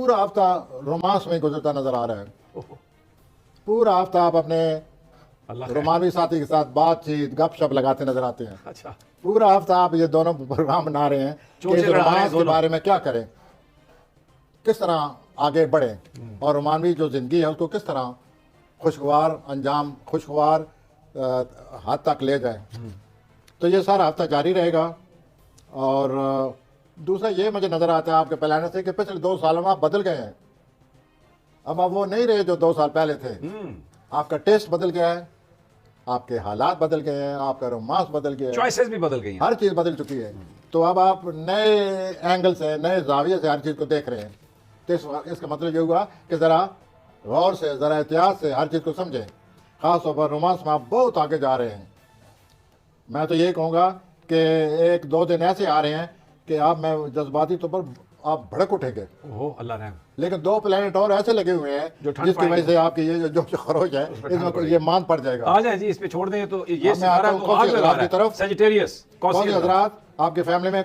पूरा हफ्ता रोमांस में गुजरता नजर आ रहा है। पूरा हफ्ता आप अपने रोमानवी साथी के साथ बातचीत गपशप लगाते नजर आते हैं। अच्छा, पूरा हफ्ता आप ये दोनों प्रोग्राम बना रहे हैं कि इस रोमांस के बारे में क्या करें, किस तरह आगे बढ़े और रोमानवी जो जिंदगी है उसको किस तरह खुशगवार अंजाम, खुशगवार हाथ तक ले जाए। तो ये सारा हफ्ता जारी रहेगा। और दूसरा ये मुझे नज़र आता है आपके प्लान से कि पिछले 2 सालों में आप बदल गए हैं। अब आप वो नहीं रहे जो 2 साल पहले थे। आपका टेस्ट बदल गया है, आपके हालात बदल गए हैं, आपका रोमांस बदल गया है, चॉइसेस भी बदल गई हैं, हर चीज़ बदल चुकी है। तो अब आप नए एंगल से, नए जाविये से हर चीज़ को देख रहे हैं। तो इसका मतलब ये हुआ कि ज़रा गौर से, ज़रा एहतियात से हर चीज़ को समझें। ख़ास तौर पर रोमांस में आप बहुत आगे जा रहे हैं। मैं तो ये कहूँगा कि 1-2 दिन ऐसे आ रहे हैं कि आप, मैं जज्बाती तौर पर आप भड़क उठेंगे। ओहो अल्लाह रहम। लेकिन 2 प्लैनेट और ऐसे लगे हुए हैं जिसकी वजह से आपकी ये जो खरोच है इसमें ये मान पड़ जाएगा। आ जाए जी, इस पे छोड़ दें तो ये मैं आता हूं आग लगा रहा है। तरफ सेजिटेरियस, कौन सी हजरात आपकी फैमिली में